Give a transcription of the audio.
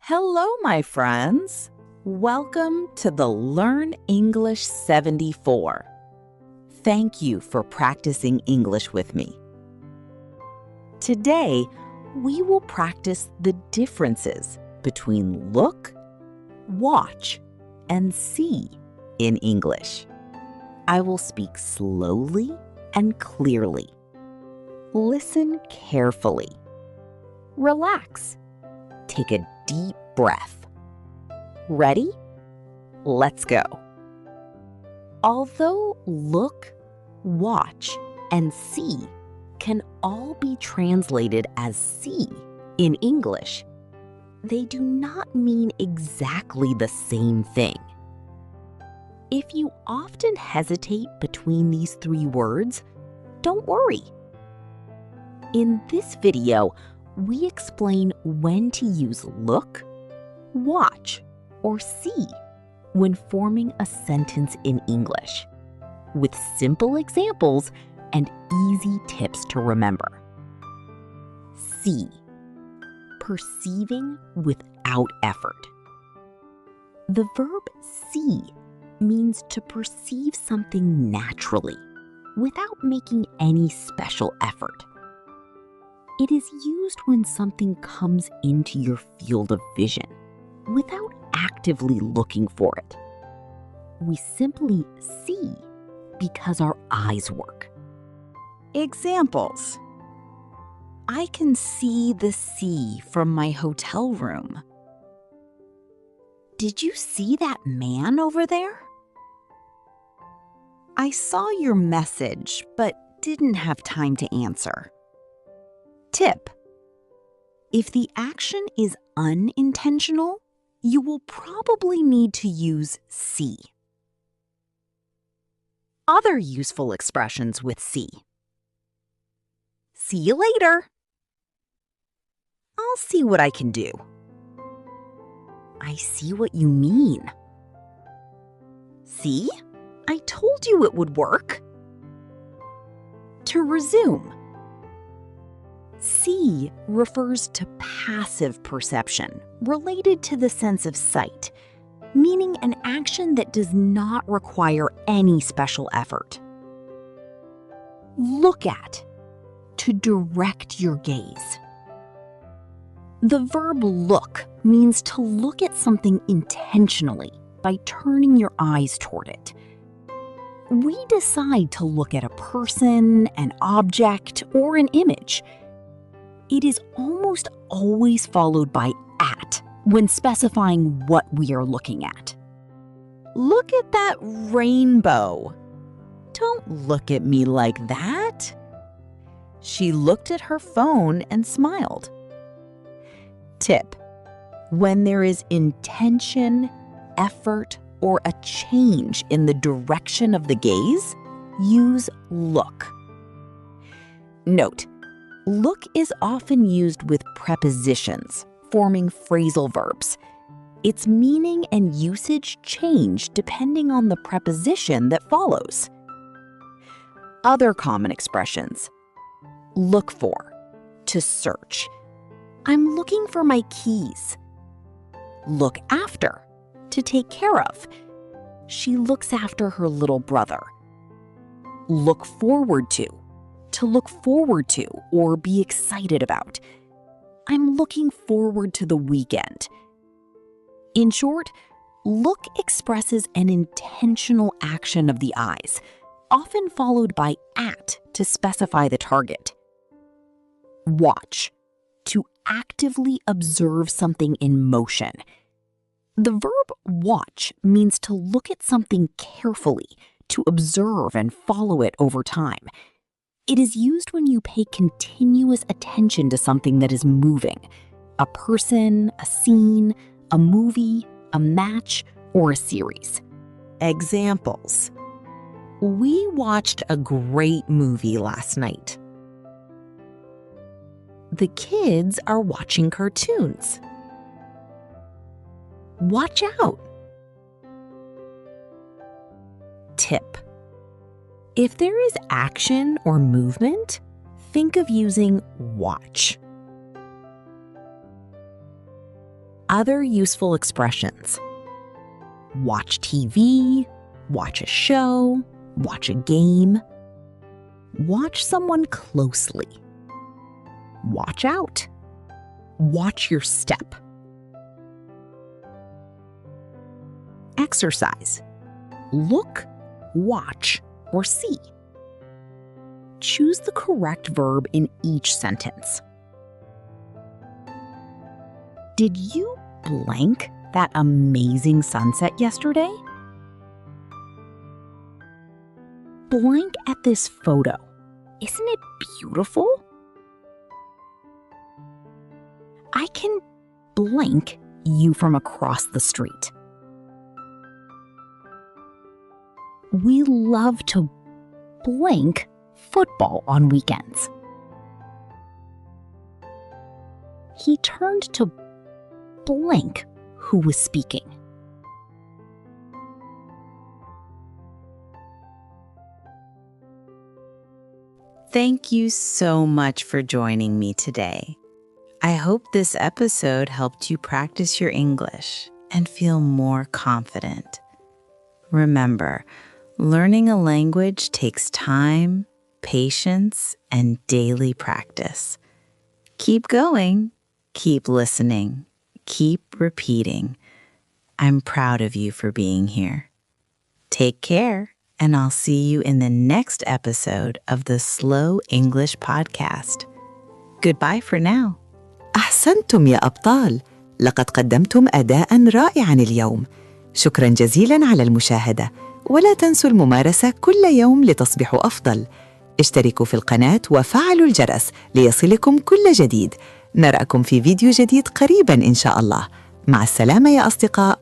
Hello, my friends. Welcome to the Learn English 74. Thank you for practicing English with me. Today, we will practice the differences between look, watch, and see in English. I will speak slowly and clearly. Listen carefully. Relax. Take a deep breath. Ready? Let's go. Although look, watch, and see can all be translated as see in English, they do not mean exactly the same thing. If you often hesitate between these three words, don't worry. In this video, we explain when to use look, watch, or see when forming a sentence in English, with simple examples and easy tips to remember. See, perceiving without effort. The verb see means to perceive something naturally, without making any special effort. It is used when something comes into your field of vision without actively looking for it. We simply see because our eyes work. Examples. I can see the sea from my hotel room. Did you see that man over there? I saw your message, but didn't have time to answer. Tip: if the action is unintentional, you will probably need to use see. Other useful expressions with see. See you later. I'll see what I can do. I see what you mean. See? I told you it would work. To resume. See refers to passive perception related to the sense of sight, meaning an action that does not require any special effort. Look at, to direct your gaze. The verb look means to look at something intentionally by turning your eyes toward it. We decide to look at a person, an object, or an image. It is almost always followed by at when specifying what we are looking at. Look at that rainbow. Don't look at me like that. She looked at her phone and smiled. Tip: when there is intention, effort, or a change in the direction of the gaze, use look. Note: look is often used with prepositions, forming phrasal verbs. Its meaning and usage change depending on the preposition that follows. Other common expressions. Look for, to search. I'm looking for my keys. Look after, to take care of. She looks after her little brother. Look forward to look forward to or be excited about. I'm looking forward to the weekend. In short, look expresses an intentional action of the eyes, often followed by at to specify the target. Watch, to actively observe something in motion. The verb watch means to look at something carefully, to observe and follow it over time. It is used when you pay continuous attention to something that is moving, a person, a scene, a movie, a match, or a series. Examples. We watched a great movie last night. The kids are watching cartoons. Watch out. Tip: if there is action or movement, think of using watch. other useful expressions. Watch TV, watch a show, watch a game. Watch someone closely. Watch out. Watch your step. Exercise. Look, watch, or see. Choose the correct verb in each sentence. Did you blank that amazing sunset yesterday? Blank at this photo. Isn't it beautiful? I can blank you from across the street. We love to blank football on weekends. He turned to blank who was speaking. Thank you so much for joining me today. I hope this episode helped you practice your English and feel more confident. Remember, learning a language takes time, patience, and daily practice. Keep going, keep listening, keep repeating. I'm proud of you for being here. Take care, and I'll see you in the next episode of the Slow English Podcast. Goodbye for now. أحسنتم يا أبطال، لقد قدمتم أداءً رائعاً اليوم. شكراً جزيلاً على المشاهدة، ولا تنسوا الممارسة كل يوم لتصبحوا أفضل. اشتركوا في القناة وفعلوا الجرس ليصلكم كل جديد. نراكم في فيديو جديد قريباً إن شاء الله. مع السلامة يا أصدقاء.